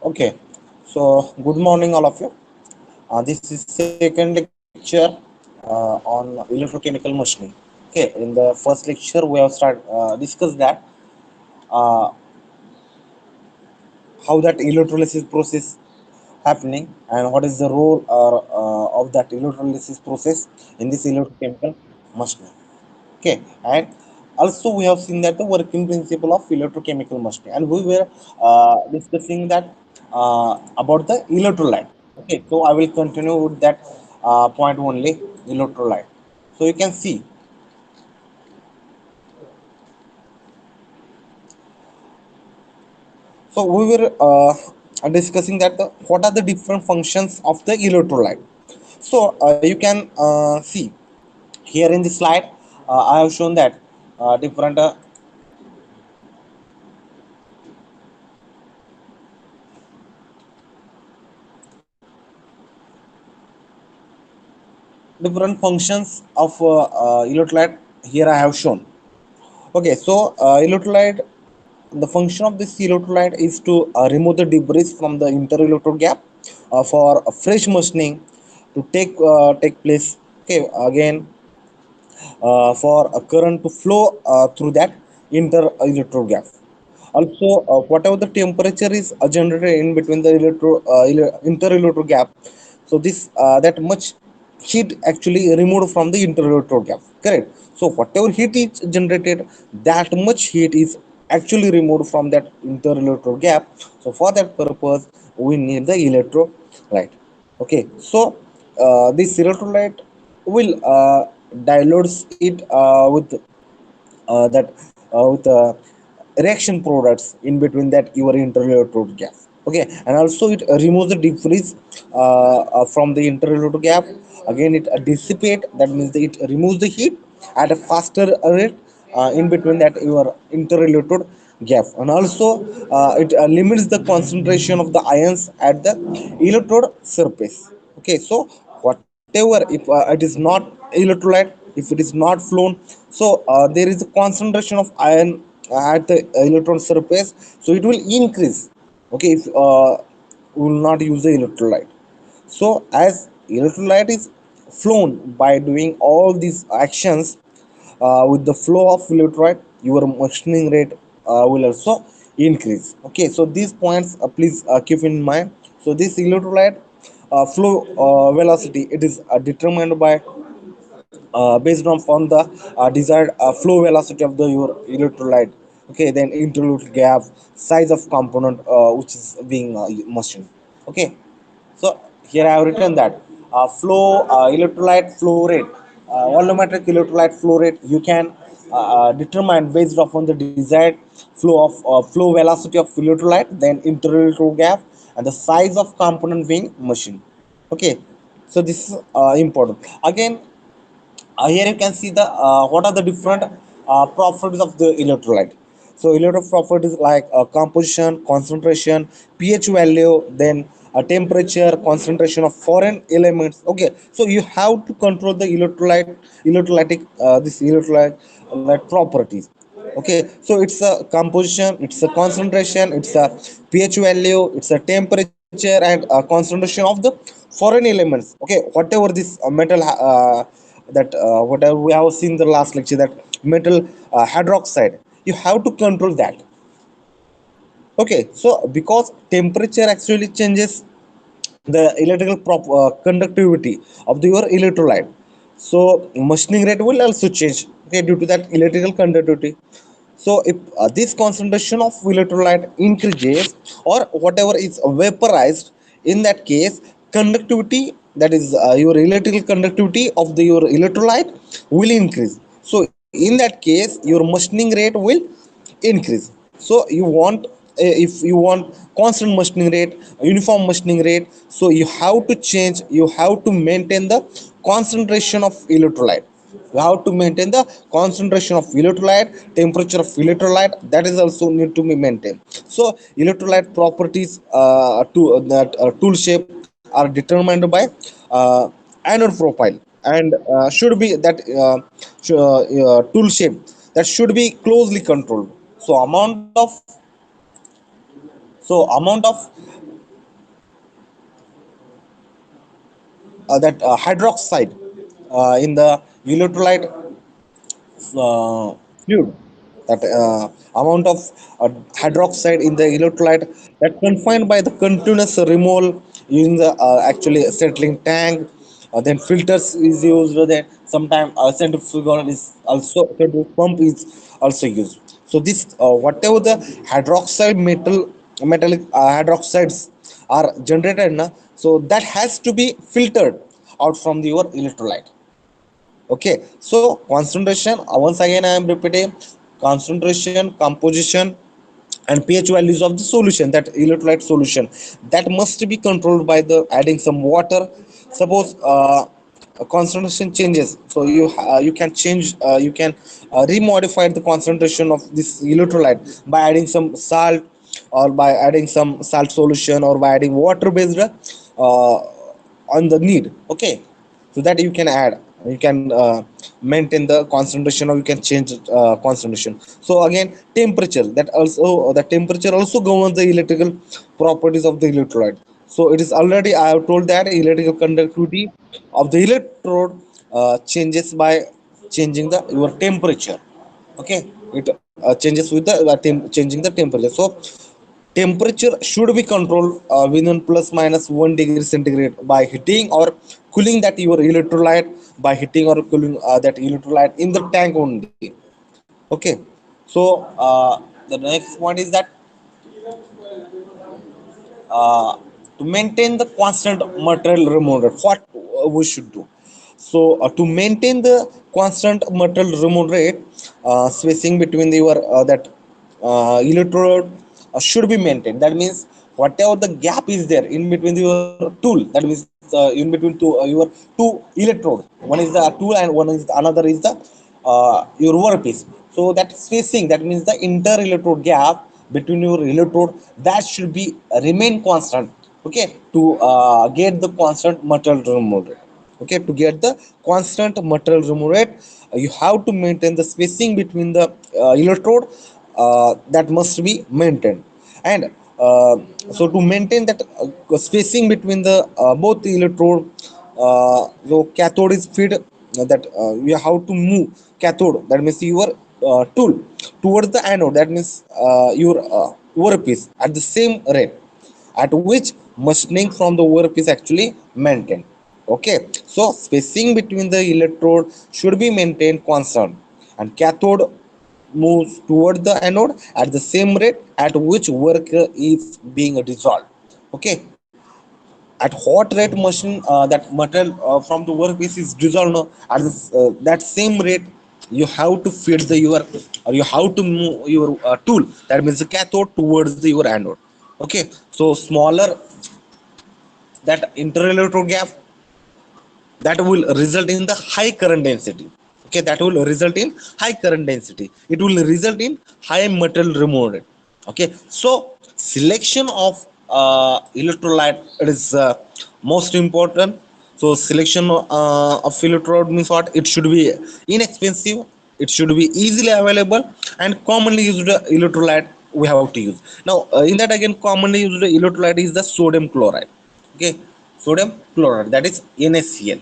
Okay, so good morning, all of you. This is second lecture on electrochemical machining. Okay, in the first lecture, we have discussed that uh, how that electrolysis process happening and what is the role of that electrolysis process in this electrochemical machining. Okay, and also we have seen that the working principle of electrochemical machining, and we were discussing that about the electrolyte. Okay, so I will continue with that point only, electrolyte. So you can see, so we were discussing that what are the different functions of the electrolyte. So you can see here in the slide, I have shown that different different functions of electrolyte here I have shown. Okay, so electrolyte, the function of this electrolyte is to remove the debris from the interelectrode gap for a fresh machining to take place. Okay, again for a current to flow through that interelectrode gap. Also, whatever the temperature is generated in between the interelectrode gap, so this that much heat actually removed from the interelectrode gap. Correct. So whatever heat is generated, that much heat is actually removed from that interelectrode gap. So for that purpose, we need the electrolyte. Okay. So this electrolyte will dilutes it that with reaction products in between that your interelectrode gap. Okay, and also it removes the debris from the interelectrode gap. Again, it dissipate, that means that it removes the heat at a faster rate in between that your interelectrode gap, and also it limits the concentration of the ions at the electrode surface. Okay, so whatever, if it is not electrolyte, if it is not flown, so there is a concentration of ion at the electron surface, so it will increase. Okay, if we will not use the electrolyte. So as electrolyte is flown by doing all these actions, with the flow of electrolyte, your machining rate will also increase. Okay, so these points please keep in mind. So this electrolyte flow velocity, it is determined by based on the desired flow velocity of the your electrolyte. Okay, then interlude gap, size of component which is being machined. Okay, so here I have written that flow electrolyte flow rate, volumetric electrolyte flow rate, you can determine based upon the desired flow velocity of electrolyte, then interelectrode gap, and the size of component being machined. Okay, so this is important. Again, here you can see the what are the different properties of the electrolyte. So electrolyte properties like composition, concentration, pH value, then temperature, concentration of foreign elements. Okay, so you have to control the electrolytic this electrolyte properties. Okay, so it's a composition, it's a concentration, it's a pH value, it's a temperature and concentration of the foreign elements. Okay, whatever this metal that whatever we have seen the last lecture, that metal hydroxide, you have to control that. Okay, so because temperature actually changes the electrical conductivity of your electrolyte, so machining rate will also change. Okay, due to that electrical conductivity. So if this concentration of electrolyte increases or whatever is vaporized, in that case conductivity, that is your electrical conductivity of your electrolyte will increase. So in that case your machining rate will increase. So you want, if you want constant machining rate, uniform machining rate, so you have to change, you have to maintain the concentration of electrolyte, you have to maintain the concentration of electrolyte, temperature of electrolyte, that is also need to be maintained. So electrolyte properties to that tool shape are determined by uh, anode profile, and should be that tool shape that should be closely controlled. So amount of that hydroxide in the electrolyte fluid, that amount of hydroxide in the electrolyte that confined by the continuous removal using the actually settling tank. Then filters is used. Then sometimes centrifugal is also centrifugal pump is also used. So this whatever the metallic hydroxides are generated na, so that has to be filtered out from your electrolyte. Okay, so concentration, once again I am repeating, concentration, composition, and pH values of the solution, that electrolyte solution, that must be controlled by the adding some water. Suppose concentration changes, so you can change, you can remodify the concentration of this electrolyte by adding some salt, or by adding some salt solution, or by adding water based on the need. Okay, so that you can add, you can maintain the concentration, or you can change concentration. So again, temperature, that also the temperature also governs the electrical properties of the electrolyte. So it is already, I have told that electrical conductivity of the electrode changes by changing the your temperature. Okay, it changes with the changing the temperature. So temperature should be controlled within plus minus 1 degree centigrade by heating or cooling that your electrolyte, by heating or cooling that electrolyte in the tank only. Okay, so the next point is that uh, to maintain the constant material removal rate, what we should do. So to maintain the constant material removal rate, spacing between your that electrode should be maintained. That means whatever the gap is there in between your tool, that means in between your two electrodes, one is the tool and one is another is the your workpiece. So that spacing, that means the inter electrode gap between your electrode, that should be remain constant. Okay, to get the constant material removal rate. Okay, to get the constant material removal rate, you have to maintain the spacing between the electrode, that must be maintained. And uh, so to maintain that spacing between the both the electrode, so cathode is feed, that you have to move cathode, that means your tool, towards the anode, that means your workpiece at the same rate at which machining from the workpiece actually maintained. Okay, so spacing between the electrode should be maintained constant, and cathode moves toward the anode at the same rate at which work is being dissolved. Okay, at what rate machine that material from the workpiece is dissolved, no, at this, that same rate you have to feed the your, or you have to move your tool, that means the cathode, towards the your anode. Okay, so smaller that interelectrode gap, that will result in the high current density. Okay, that will result in high current density, it will result in high material removal rate. Okay, so selection of electrolyte is most important. So selection of electrode means what, it should be inexpensive, it should be easily available, and commonly used electrolyte we have to use. Now in that again, commonly used electrolyte is the sodium chloride. Okay, sodium chloride, that is NaCl.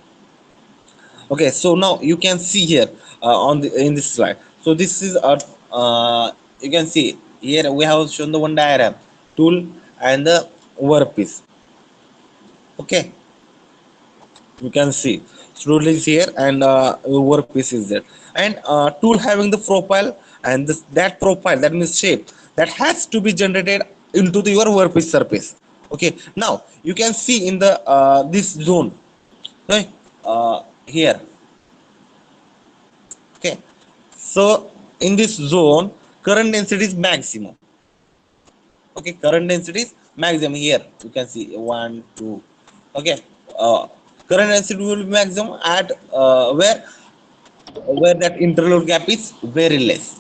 Okay, so now you can see here on the in this slide. So this is a you can see here we have shown the one diagram, tool and the workpiece. Okay, you can see tool is here and workpiece is there, and tool having the profile, and this, that profile, that means shape, that has to be generated into the your workpiece surface. Okay, now you can see in the this zone, right, here. Okay, so in this zone, current density is maximum. Okay, current density is maximum here. You can see one, two. Okay, uh, current density will be maximum at where that interval gap is very less.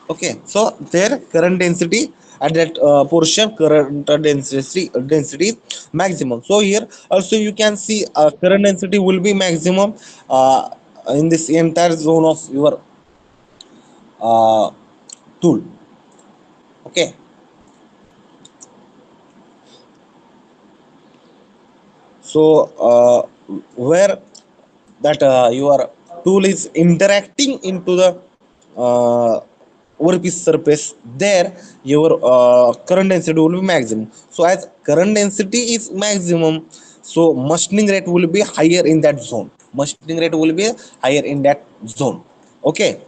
Okay, so there current density at that portion, current density is maximum. So here also you can see current density will be maximum in this entire zone of your uh, tool. Okay, So where that your tool is interacting into the uh, workpiece surface, there your current density will be maximum. So as current density is maximum, so machining rate will be higher in that zone. Machining rate will be higher in that zone. Okay,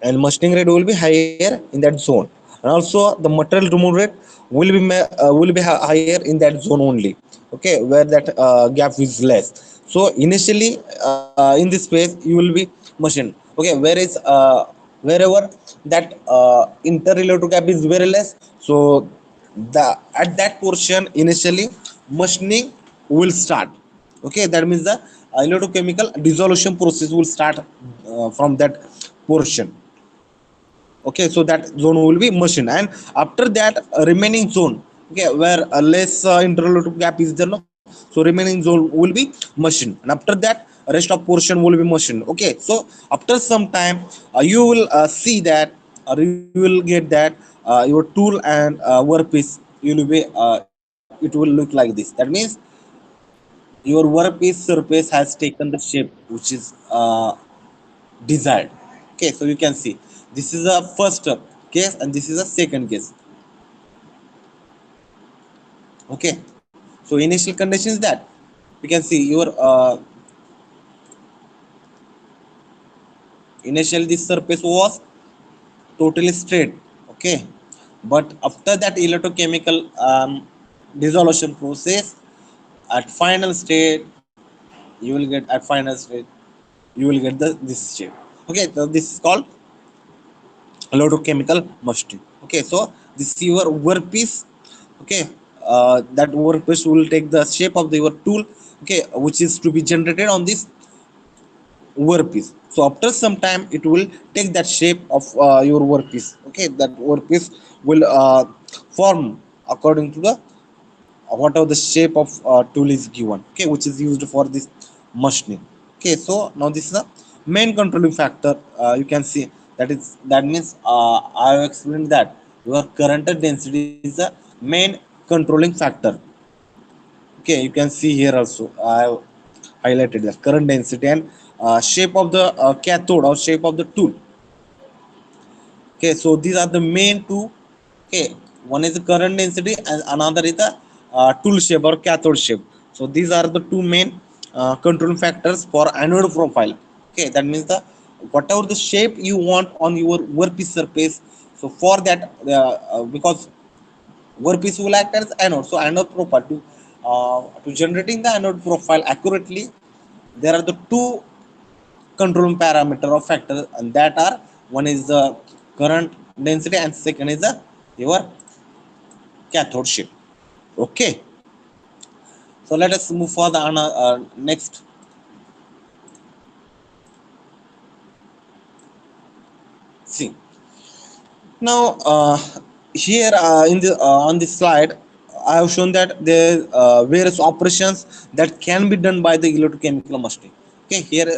and machining rate will be higher in that zone, and also the material remove rate will be higher in that zone only. Okay, where that gap is less. So initially in this phase you will be machine. Okay, whereas wherever that interrelated gap is very less, so the at that portion initially machining will start. Okay, that means the electrochemical dissolution process will start from that portion. Okay, so that zone will be machine, and after that remaining zone, okay, where a less interrelated gap is there, no, so remaining zone will be machine, and after that rest of portion will be machine. Okay, so after some time you will see that, or you will get that your tool and workpiece will be it will look like this. That means your workpiece surface has taken the shape which is desired. Okay, so you can see this is a first case and this is a second case. Okay, so initial condition is that you can see your initially this surface was totally straight. Okay, but after that electrochemical dissolution process, at final state you will get, at final state you will get the this shape. Okay, so this is called electrochemical machining. Okay, so this is your workpiece. Okay, that workpiece will take the shape of the your tool. Okay, which is to be generated on this workpiece. So after some time it will take that shape of your workpiece. Okay, that workpiece will form according to the whatever the shape of tool is given. Okay, which is used for this machining. Okay, so now this is the main controlling factor. You can see that is, that means I have explained that your current density is the main controlling factor. Okay, you can see here also I have highlighted the current density and shape of the cathode or shape of the tool. Okay, so these are the main two. Okay, one is the current density and another is the tool shape or cathode shape. So these are the two main control factors for anode profile. Okay, that means the whatever the shape you want on your workpiece surface. So for that because workpiece will act as anode, so anode profile to generating the anode profile accurately, there are the two controlling parameter or factor, and that are, one is the current density and second is the your cathode shape. Okay, so let us move for the next. See, now here in the on this slide I have shown that there various operations that can be done by the electrochemical machining. Okay, here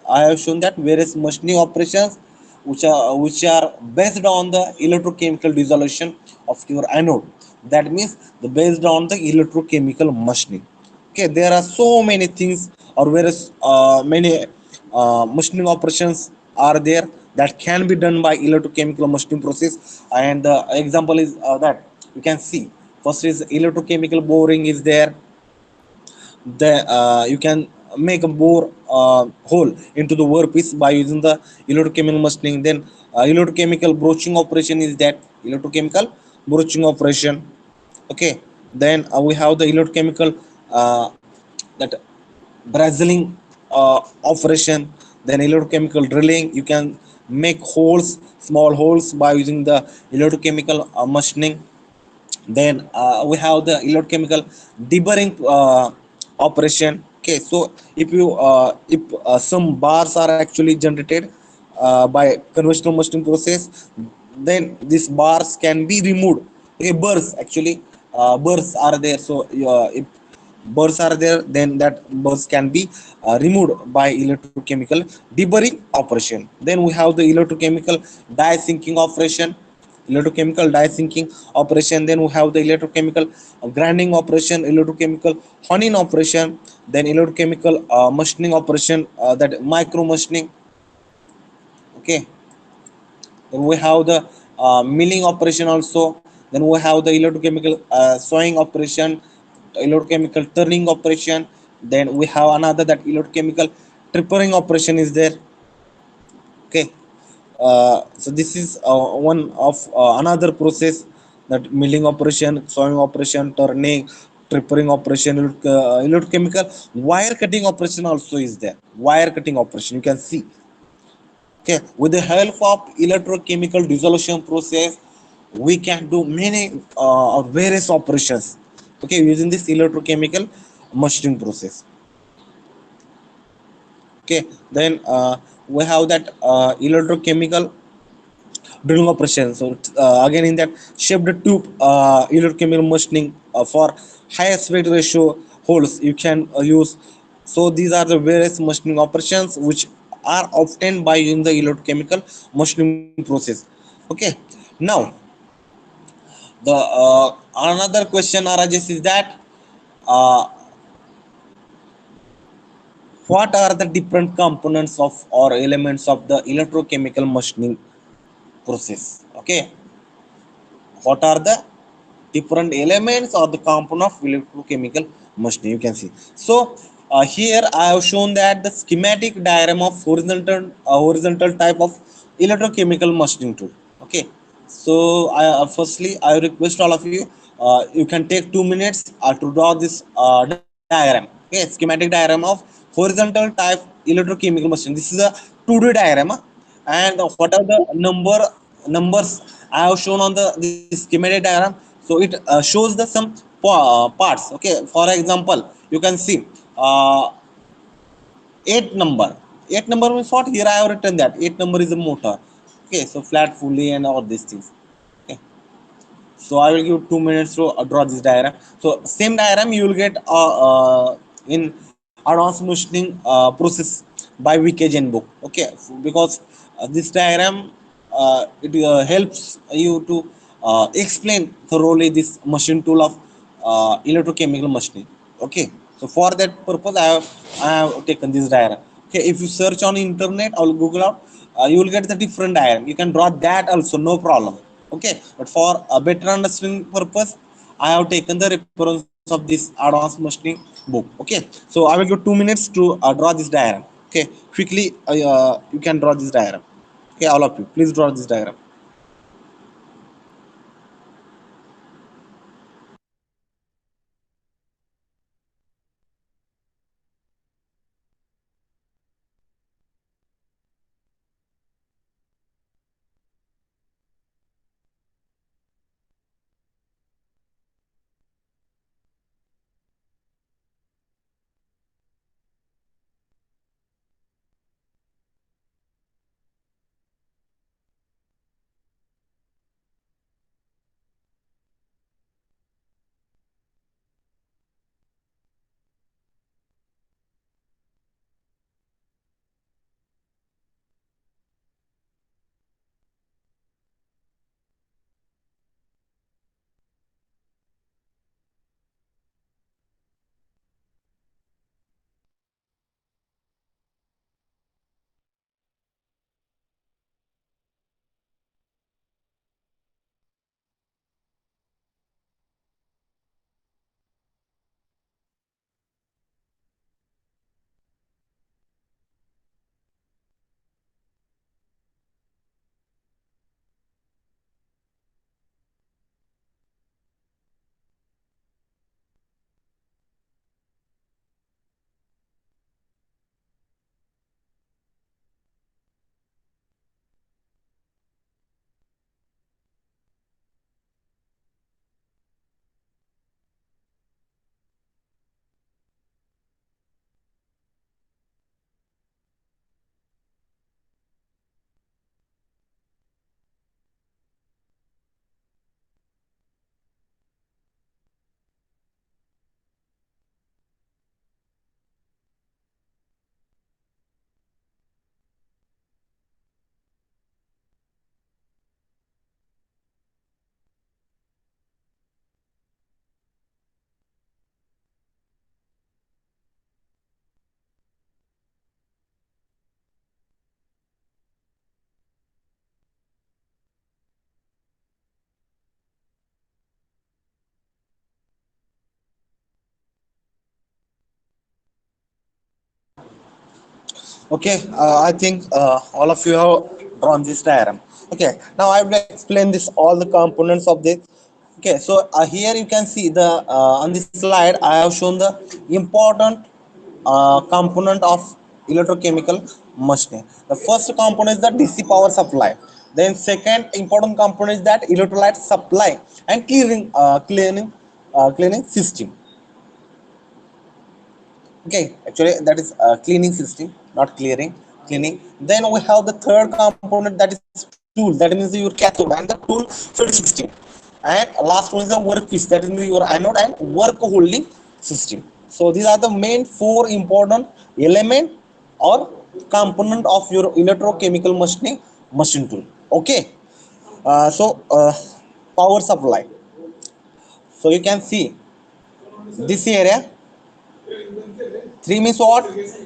I have shown that various machining operations which are based on the electrochemical dissolution of your anode. That means the based on the electrochemical machining. Okay, there are so many things or various many machining operations are there that can be done by electrochemical machining process. And the example is that you can see, first is electrochemical boring is there. The you can make a bore hole into the workpiece by using the electrochemical machining. Then electrochemical broaching operation is that electrochemical broaching operation. Okay, then we have the electrochemical uh, that brazing operation. Then electrochemical drilling, you can make holes, small holes by using the electrochemical machining. Then we have the electrochemical deburring operation. Okay, so if some bars are actually generated by conventional machining process, then these bars can be removed. Okay, burrs actually, burrs are there. So if burrs are there, then that burrs can be removed by electrochemical deburring operation. Then we have the electrochemical dye sinking operation. electrochemical die sinking operation, then we have the electrochemical grinding operation, electrochemical honing operation, then electrochemical machining operation, that micro machining. Okay, then we have the milling operation also. Then we have the electrochemical sewing operation, electrochemical turning operation. Then we have another that electrochemical trippering operation is there. Okay, so this is one of another process, that milling operation, sewing operation, turning, trippering operation, electrochemical wire cutting operation also is there. Wire cutting operation, you can see. Okay, with the help of electrochemical dissolution process, we can do many various operations. Okay, using this electrochemical machining process. Okay, then we have that electrochemical drilling operation. So again, in that shaped tube electrochemical machining for high aspect ratio holes you can use. So these are the various machining operations which are obtained by using the electrochemical machining process. Okay, now the another question arises is that uh, what are the different components of or elements of the electrochemical machining process? Okay, what are the different elements or the component of electrochemical machining, you can see. So here I have shown that the schematic diagram of horizontal type of electrochemical machining tool. Okay, so I firstly I request all of you, you can take 2 minutes to draw this diagram. Okay, schematic diagram of horizontal type electrochemical machine. This is a 2D diagram, and what are the numbers I have shown on the this schematic diagram. So it shows the some parts. Okay, for example, you can see uh, 8 number. 8 number means what? Here I have written that 8 number is a motor. Okay, so flat fully and all these things. Okay, so I will give 2 minutes to draw this diagram. So same diagram you will get in advanced machining process by VKGN book. Okay, because this diagram it helps you to explain thoroughly this machine tool of electrochemical machining. Okay, so for that purpose I have taken this diagram. Okay, if you search on internet or Google out, you will get the different diagram. You can draw that also, no problem. Okay, but for a better understanding purpose, I have taken the reference of this advanced machining book. Okay, so I will give 2 minutes to draw this diagram. Okay, quickly you can draw this diagram. Okay, all of you, please draw this diagram. Okay, I think all of you have drawn this diagram. Okay, now I will explain this all the components of this. Okay, so here you can see the on this slide I have shown the important component of electrochemical machining. The first component is the DC power supply. Then second important component is that electrolyte supply and cleaning system. Okay, actually that is cleaning system, not clearing, cleaning. Then we have the third component, that is tool, that means your cathode and the tool feed system. And last one is the workpiece, that is your anode and work holding system. So these are the main four important element or component of your electrochemical machining machine tool. Okay, so power supply. So you can see this area. 3 means what?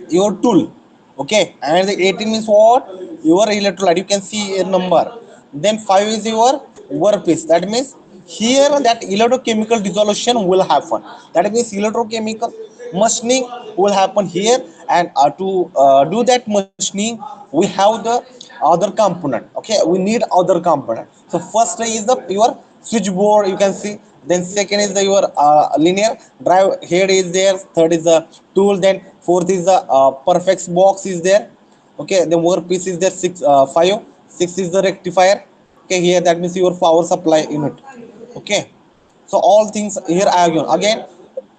Your tool. Okay, and the 18 means what? Your electrolyte. You can see a number. Then 5 is your workpiece. That means here that electrochemical dissolution will happen. That means electrochemical machining will happen here. And to do that machining, we have the other component. Okay, we need other component. So first is the your switchboard, you can see. Then second is the your linear drive head is there. Third is the tool. Then fourth is the perfect box is there. Okay, the workpiece is there. Six, five, six is the rectifier. Okay, here that means your power supply unit. Okay, so all things here I have given. Again,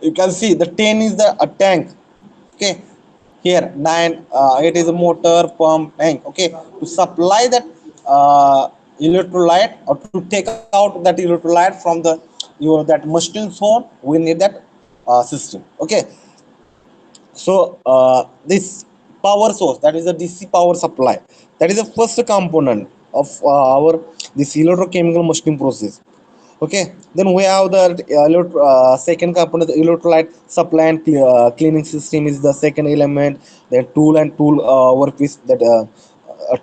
you can see the 10 is the tank. Okay, here 9, 8 is a motor pump tank. Okay, to supply that electrolyte or to take out that electrolyte from the your that machine zone, we need that system. Okay, so this power source, that is the DC power supply, that is the first component of our this electrochemical machining process. Okay, then we have the second component, the electrolyte supply and cleaning system is the second element. Then tool and tool workpiece, that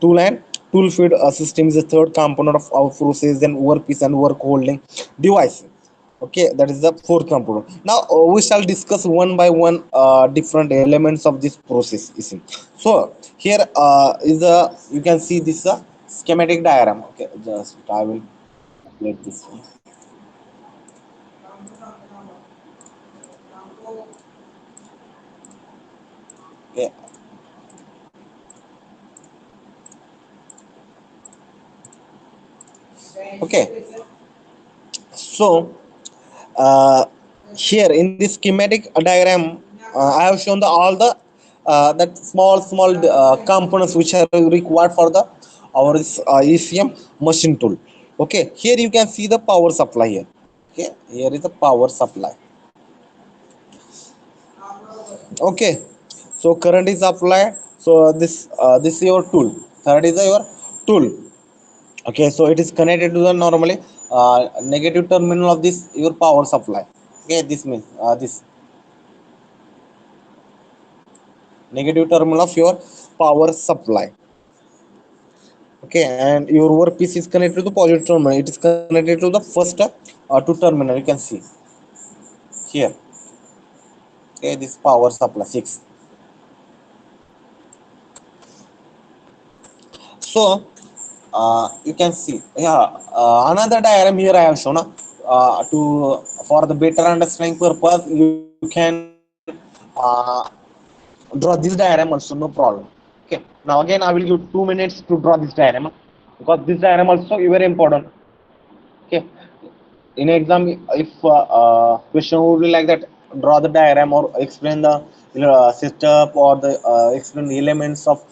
tool and tool feed system is the third component of our process. Then workpiece and work holding device. Okay, that is the fourth component. Now we shall discuss one by one different elements of this process, you see. So here is the, you can see this schematic diagram. Okay, just I will let this one. Okay, okay. So uh, here in this schematic diagram, I have shown the all the that small components which are required for the our ECM machine tool. Okay, here you can see the power supply here. Okay, here is the power supply. Okay, so current is applied. So this is your tool. Third is your tool. Okay, so it is connected to the normally negative terminal of this your power supply. Okay, this means this negative terminal of your power supply. Okay, and your workpiece is connected to the positive terminal. It is connected to the first two terminal, you can see here. Okay, this power supply 6. So you can see, yeah, another diagram here I have shown. To for the better understanding purpose, you can draw this diagram also, no problem. Okay, now again I will give 2 minutes to draw this diagram, because this diagram also is very important. Okay, in exam, if question would be like that, draw the diagram or explain the setup or the explain the elements of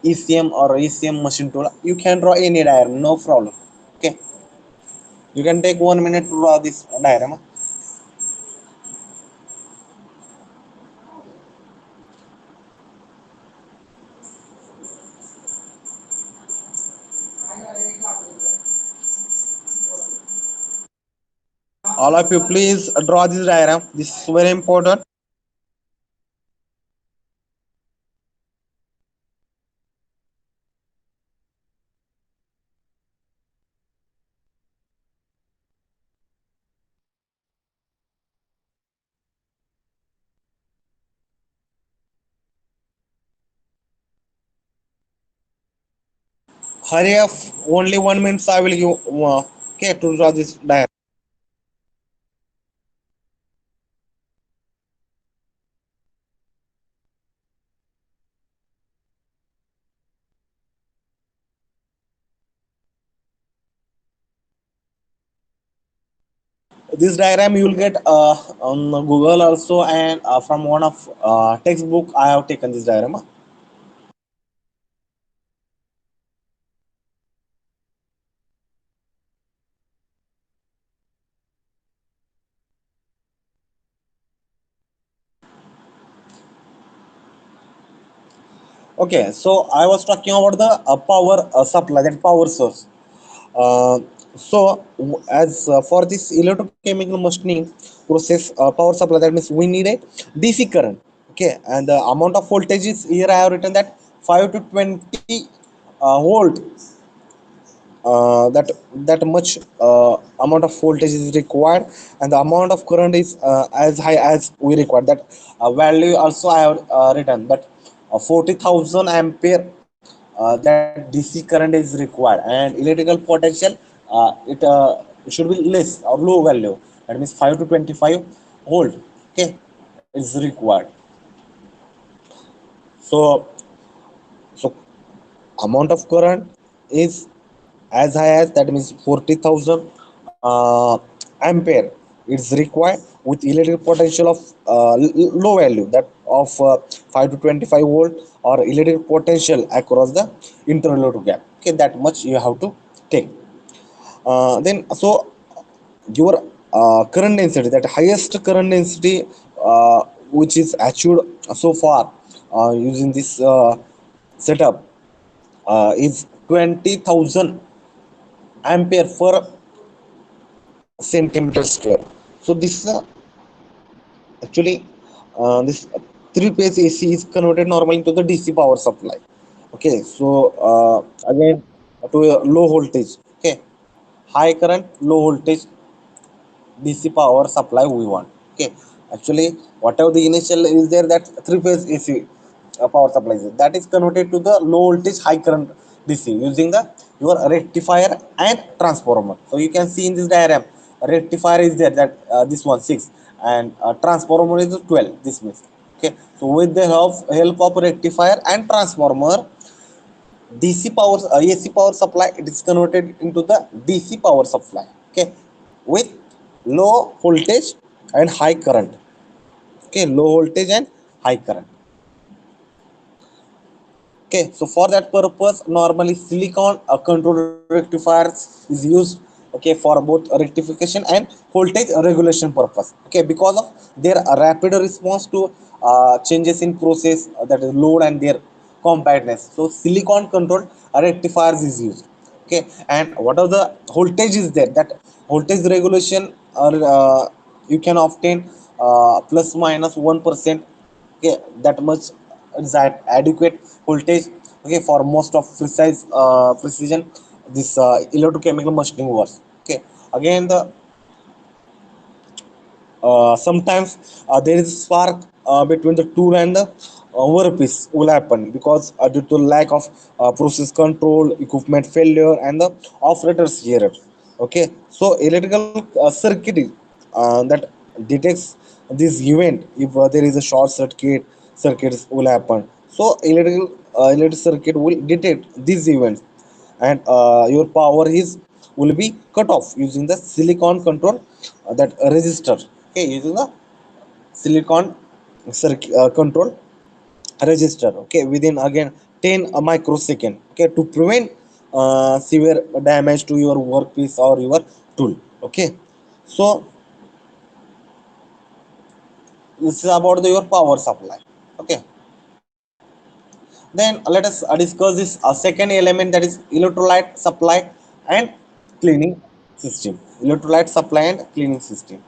ECM or ECM machine tool, you can draw any diagram, no problem. Okay, you can take 1 minute to draw this diagram. All of you please draw this diagram, this is very important. hurry up, only 1 minute I will give. Okay, to draw this diagram. This diagram you will get on Google also, and from one of textbook I have taken this diagram. Okay, so I was talking about the power supply, that power source. Uh, as for this electrochemical machining process, power supply, that means we need a DC current. Okay, and the amount of voltage is here I have written that 5 to 20 volt. That much amount of voltage is required, and the amount of current is as high as we require. That value also I have written that 40,000 ampere, that DC current is required, and electrical potential it should be less or low value, that means 5 to 25 volt. Okay, is required. So so amount of current is as high as, that means 40,000 ampere is required, with electric potential of low value, that of 5 to 25 volt, or electric potential across the internal load gap. Okay, that much you have to take. Then so your current density, that highest current density which is achieved so far using this setup is 20,000 ampere per centimeter square. So this actually this three phase AC is converted normally into the DC power supply. Okay, so again, to a low voltage. Okay, high current, low voltage DC power supply we want. Okay, actually, whatever the initial is there, that three phase AC power supply is, that is converted to the low voltage high current DC using the your rectifier and transformer. So you can see in this diagram, rectifier is there, that this one 6, and transformer is 12. This means, okay. So with the help of rectifier and transformer, DC power AC power supply, it is converted into the DC power supply. Okay, with low voltage and high current. Okay, low voltage and high current. Okay, so for that purpose, normally silicon control rectifiers is used. Okay, for both rectification and voltage regulation purpose. Okay, because of their rapid response to changes in process, that is load, and their compactness. So silicon controlled rectifiers is used. Okay, and what are the voltage is there, that voltage regulation, or you can obtain plus minus 1%. Okay, that much is that adequate voltage. Okay, for most of precise precision, this electrochemical machining works. Okay, again, the sometimes there is a spark between the tool and the workpiece will happen, because due to lack of process control, equipment failure, and the operator's error. Okay, so electrical circuit that detects this event. If there is a short circuits will happen, so electric circuit will detect these events, and your power is will be cut off using the silicon control, that resistor. Okay, using the silicon circuit control resistor. Okay, within again 10 microsecond. Okay, to prevent severe damage to your workpiece or your tool. Okay, so this is about your power supply. Okay, then let us discuss this second element, that is electrolyte supply and cleaning system. Electrolyte supply and cleaning system.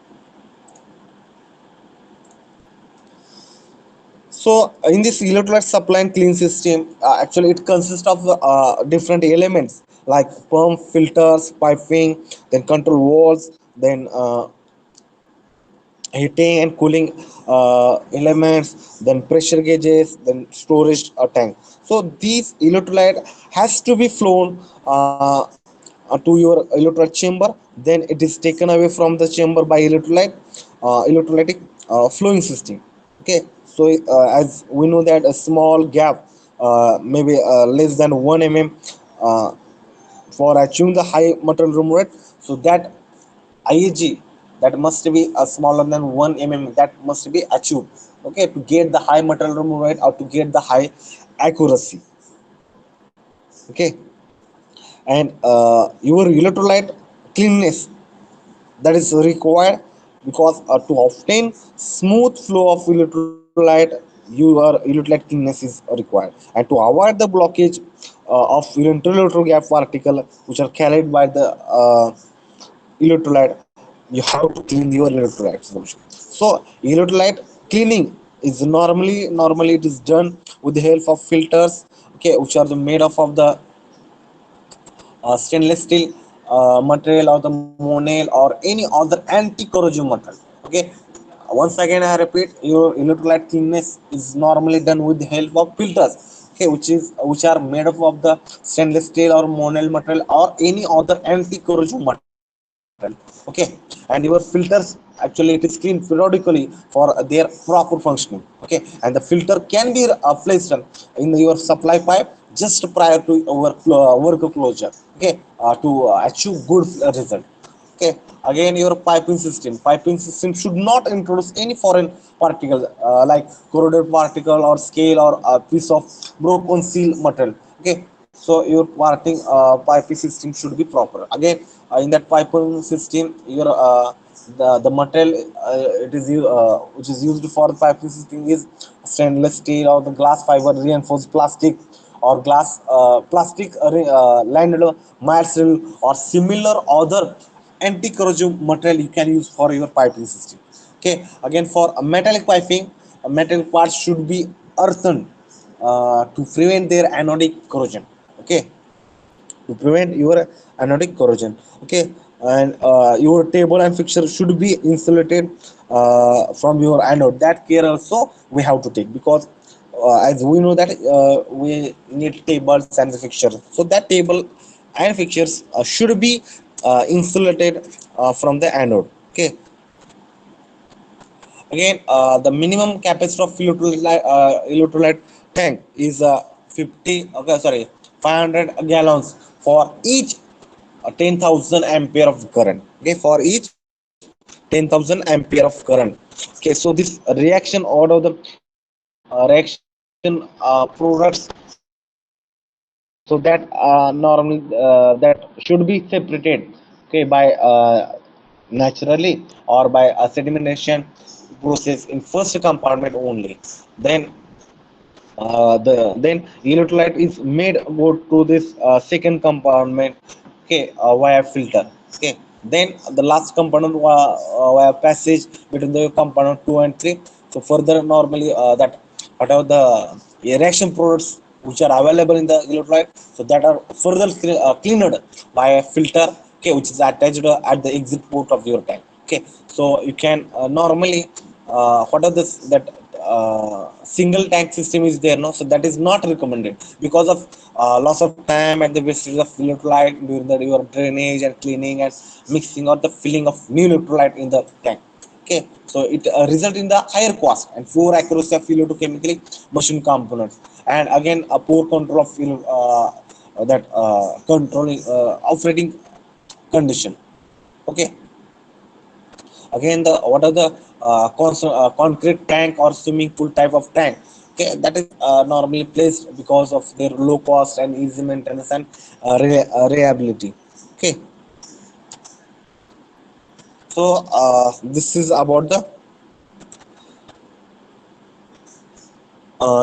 So in this electrolyte supply and clean system, actually it consists of different elements like pump, filters, piping, then control valves, then heating and cooling elements, then pressure gauges, then storage tank. So these electrolyte has to be flown to your electrolyte chamber. Then it is taken away from the chamber by electrolytic flowing system. Okay, so as we know that a small gap, maybe less than 1 mm, uh, for achieving the high material room rate. So that IAG, that must be smaller than 1 mm, that must be achieved, okay, to get the high material removal rate or to get the high accuracy. Okay, and your electrolyte cleanness, that is required, because to obtain smooth flow of electrolyte, your electrolyte cleanness is required, and to avoid the blockage of inter gap particle which are carried by the electrolyte, you have to clean your electrolyte solution. So electrolyte cleaning is normally it is done with the help of filters, okay, which are made of the stainless steel material, or the monel, or any other anti-corrosion material. Okay, once again I repeat, your electrolyte cleanness is normally done with the help of filters, okay, which are made up of the stainless steel or monel material or any other anti-corrosion material. Okay, and your filters, actually it is cleaned periodically for their proper functioning. Okay, and the filter can be placed in your supply pipe just prior to our work closure, okay, to achieve good result. Okay, again your piping system should not introduce any foreign particle, like corroded particle or scale or a piece of broken seal material. Okay, so your piping system should be proper. Again, in that piping system, your the material, it is which is used for the piping system is stainless steel or the glass fiber reinforced plastic, or glass plastic lined material, or similar other anti-corrosion material you can use for your piping system. Okay, again for a metallic piping, metal parts should be earthened to prevent their anodic corrosion. Okay, to prevent your anodic corrosion. Okay, and your table and fixture should be insulated from your anode. That care also we have to take, because as we know that we need tables and the fixtures, so that table and fixtures should be insulated from the anode. Okay, again the minimum capacity of electrolyte tank is 50, okay, sorry, 500 gallons for each 10,000 ampere of current. Okay, for each 10,000 ampere of current. Okay, so this reaction order the reaction products, so that normally that should be separated, okay, by naturally or by a sedimentation process in first compartment only. Then then electrolyte is made go to this second compartment, okay, via filter. Okay, then the last component via passage between the component 2 and 3. So further normally that whatever the reaction products which are available in the electrolyte, so that are further cleaned by a filter, okay, which is attached at the exit port of your tank. Okay, so you can normally what are this that single tank system is there, no, so that is not recommended because of loss of time at the wastage of electrolyte during the your drainage and cleaning and mixing or the filling of new electrolyte in the tank. Okay, so it result in the higher cost and poor accuracy of electrochemically machine components, and again a poor control of that controlling operating condition. Okay, again the what are the concrete tank or swimming pool type of tank. Okay, that is normally placed because of their low cost and easy maintenance and reliability. Okay, so this is about the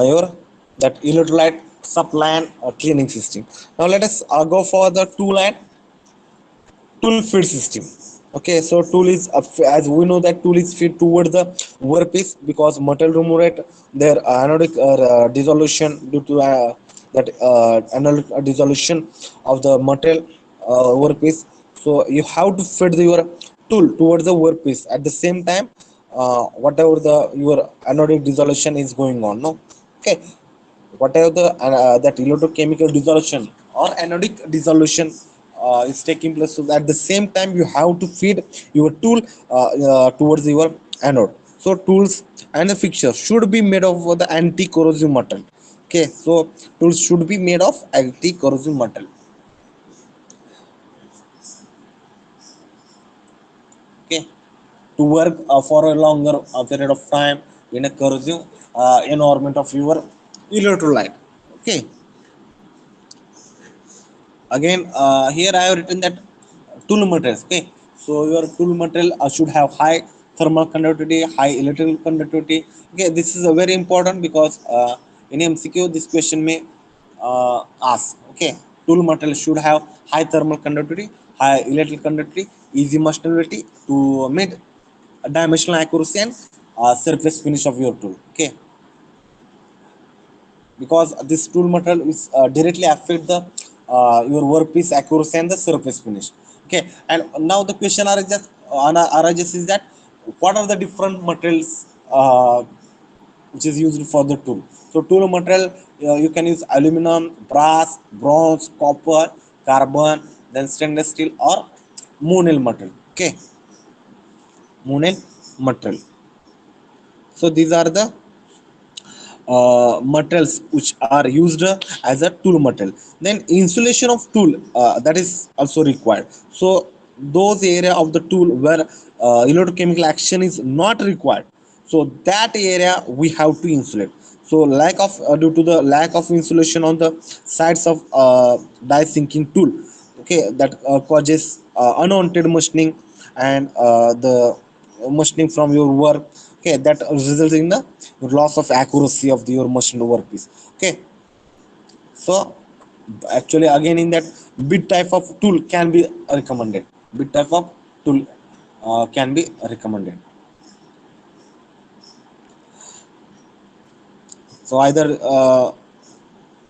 your that electrolyte supply and cleaning system. Now let us go for the tool and tool feed system. Okay, so tool is as we know that tool is feed toward the workpiece, because metal remove rate their anodic dissolution due to that anodic dissolution of the metal workpiece. So you have to feed your tool towards the workpiece. At the same time, whatever the your anodic dissolution is going on, no. Okay, whatever the that electrochemical dissolution or anodic dissolution is taking place, so at the same time you have to feed your tool towards your anode. So tools and the fixture should be made of the anti-corrosive metal. Okay, so tools should be made of anti-corrosive metal. Okay, to work for a longer period of time in a corrosive environment of your electrolyte. Okay, again here I have written that tool materials. Okay, so your tool material should have high thermal conductivity, high electrical conductivity. Okay, this is very important because in MCQ this question may ask. Okay, tool material should have high thermal conductivity, high electrical conductivity, easy machinery to meet dimensional accuracy and surface finish of your tool. Okay, because this tool material is directly affect the your workpiece accuracy and the surface finish. Okay, and now the question arises is that what are the different materials which is used for the tool. So tool material, you can use aluminum, brass, bronze, copper, carbon, then stainless steel or monel material. Okay, monel material. So these are the materials which are used as a tool material. Then insulation of tool, that is also required. So those area of the tool where electrochemical action is not required, so that area we have to insulate. So lack of due to the lack of insulation on the sides of die sinking tool, okay, that causes unwanted machining and the machining from your work. Okay, that results in the loss of accuracy of your machined workpiece. Okay, so actually again in that bit type of tool can be recommended. Bit type of tool can be recommended. So either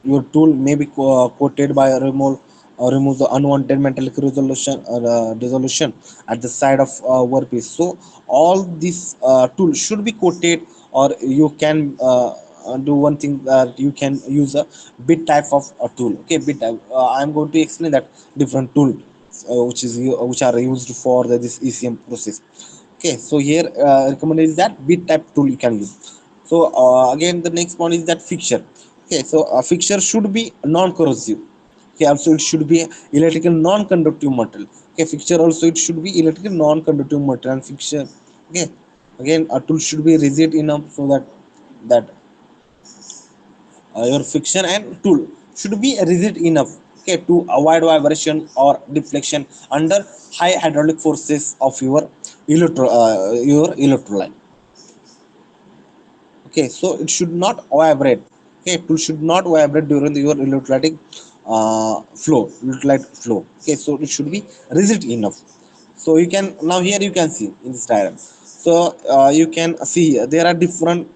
your tool may be coated by a remove the unwanted metallic resolution dissolution at the side of workpiece. So all these tools should be coated, or you can do one thing that you can use a bit type of a tool. Okay, bit type. I'm going to explain that different tool which are used for this ECM process. Okay, so here recommended is that bit type tool you can use. So again the next one is that fixture. Okay, so a fixture should be non-corrosive. Okay, also it should be electrical non-conductive material. Okay, fixture also it should be electrical non-conductive material and fixture. Okay, again a tool should be rigid enough so that your friction and tool should be rigid enough, okay, to avoid vibration or deflection under high hydraulic forces of your electrolyte. Okay, so it should not vibrate. Okay, tool should not vibrate during your electrolytic electrolyte flow. Okay, so it should be rigid enough. So you can now here you can see in this diagram. So you can see there are different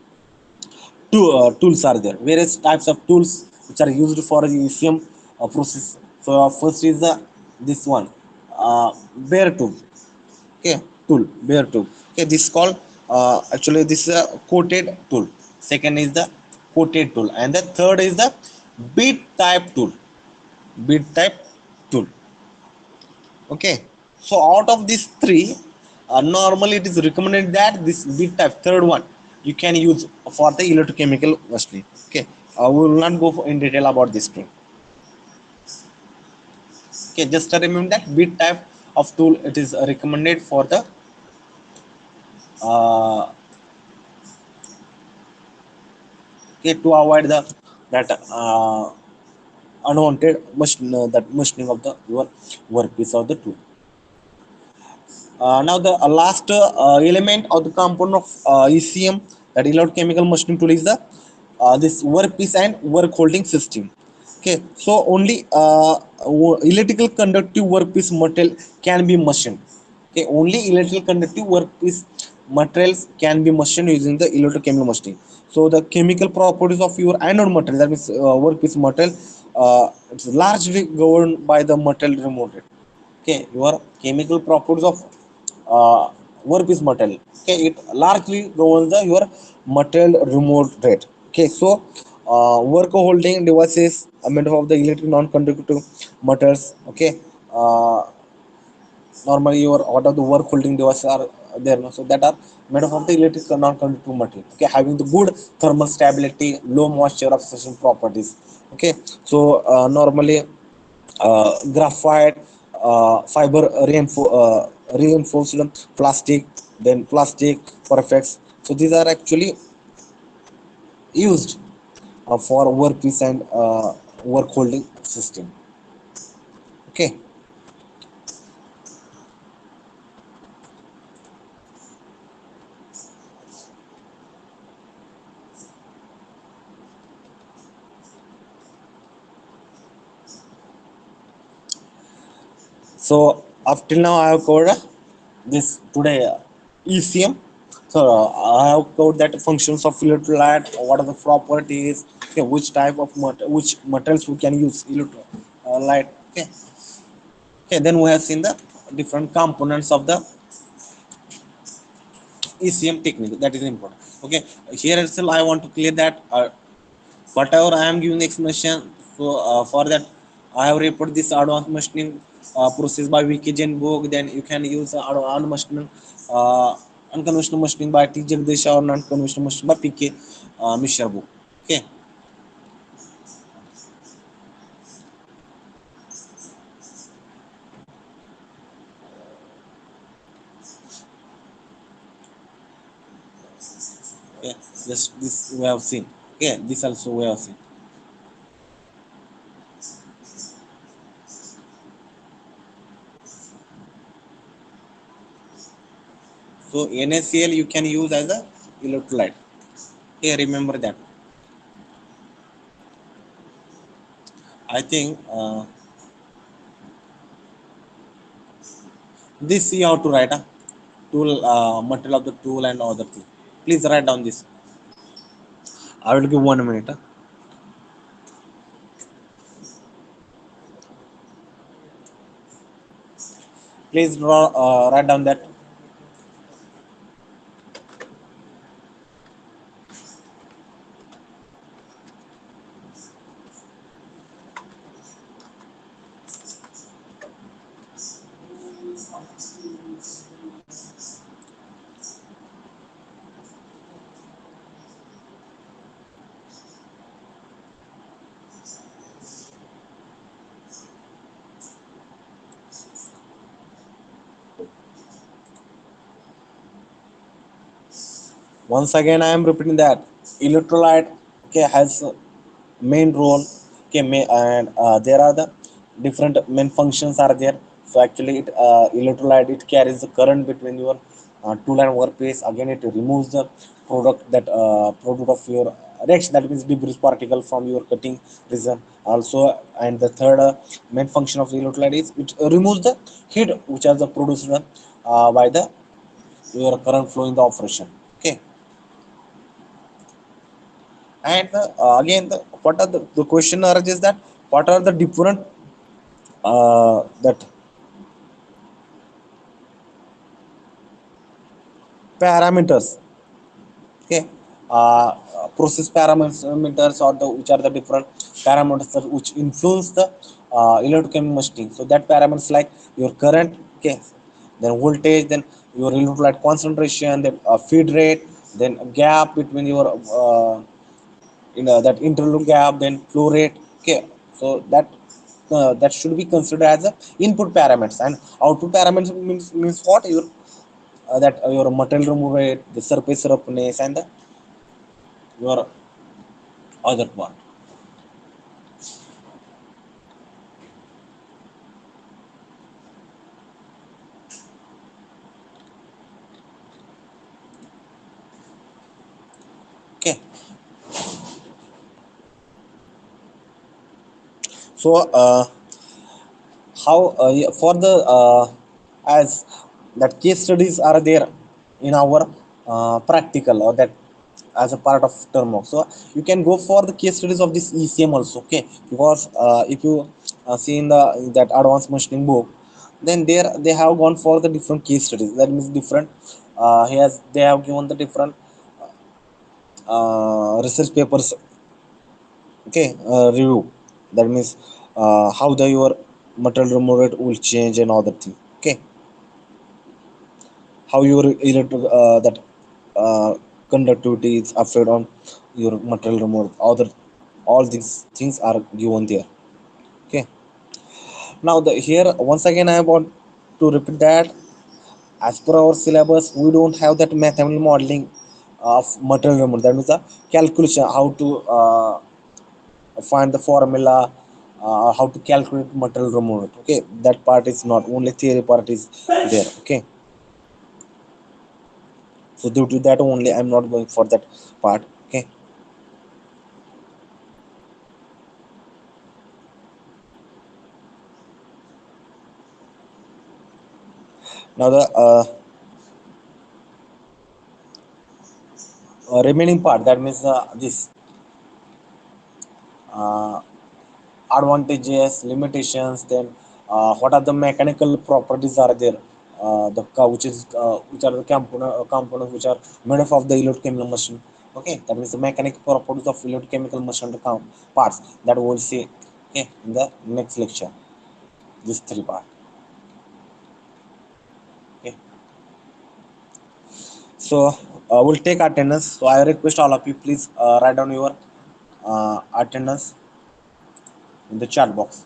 tools are there. Various types of tools which are used for the ECM process. So first is the this one, bare tool. Okay, tool, bare tool. Okay, this is called actually this is a coated tool. Second is the coated tool, and the third is the bead type tool. Bead type tool. Okay, so out of these three, normally it is recommended that this bead type third one you can use for the electrochemical machining. Okay, we will not go in detail about this tool. Okay, just remember that bead type of tool it is recommended for the uh, okay, to avoid the that unwanted that machining of the your workpiece of the tool. Now the last element of the component of ECM, that electrochemical machining tool, is the this workpiece and work holding system. Okay, so only electrical conductive workpiece material can be machined. Okay, only electrical conductive workpiece materials can be machined using the electrochemical machining. So the chemical properties of your anode material, that means workpiece material, it's largely governed by the material removed. Okay, your chemical properties of uh, work is material. Okay, it largely governs the your material remote rate. Okay, so work holding devices are made of the electric non-conductive metals. Okay, uh, normally your what are the work holding devices are there, no? So that are made of the electric non-conductive material. Okay, having the good thermal stability, low moisture absorption properties. Okay, so normally graphite, fiber reinforced plastic, then plastic perfects. So these are actually used for workpiece and work holding system. Okay, so up till now I have covered this today ECM. So I have covered that functions of electrolyte, what are the properties, okay, which type of which materials we can use electrolyte. Okay, okay, then we have seen the different components of the ECM technique. That is important. Okay, here itself I want to clear that whatever I am giving explanation. So for that, I have reported this advanced machining process by Vicky Jane book. Then you can use advanced machining, unconventional machining by T. Jagdish or non-conventional machining by PK Mishra book. Okay, okay, just this we have seen. Okay, this also we have seen. So NaCl you can use as a electrolyte. Okay, remember that. I think this you have to write a tool, material of the tool and other thing. Please write down this. I will give 1 minute. Please write down that. Once again, I am repeating that electrolyte, okay, has a main role. Okay, and there are the different main functions are there. So actually, electrolyte it carries the current between your tool and workpiece. Again, it removes the product of your reaction. That means debris particle from your cutting region. Also, and the third main function of the electrolyte is it removes the heat which is produced by the your current flow in the operation. Okay, and again, what are the question arises that what are the different that parameters, okay, process parameters or the which are the different parameters which influence the electrochemical machining. So that parameters like your current, okay, then voltage, then your electrolyte concentration, then feed rate, then gap between your that interloop gap, then flow rate. Okay, so that should be considered as a input parameters, and output parameters means what your that your material remove rate, the surface roughness, and the your other part. Okay, so how yeah, for the as that case studies are there in our practical or that as a part of term work. So you can go for the case studies of this ECM also. Okay, because if you see in the that advanced machining book, Then there they have gone for the different case studies, that means different they have given the different research papers, okay, review, that means how the your material removal rate will change and other thing, okay, how your electric that conductivity is affected on your material removal, other all these things are given there, okay. Now the here once again I want to repeat that as per our syllabus we don't have that mathematical modeling of material removal, that means the calculation how to find the formula, how to calculate material removal, okay, that part is not only theory part is there, okay. So due to that only I'm not going for that part, okay. Now the remaining part, that means this uh, advantages, limitations, then what are the mechanical properties are there, which are the components which are made up of the electrochemical machine, okay, that means the mechanical properties of electrochemical machine, the parts that we will see, okay, in the next lecture, these three part, okay. So we'll take attendance, so I request all of you please write down your attendance in the chat box.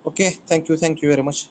Okay, thank you very much.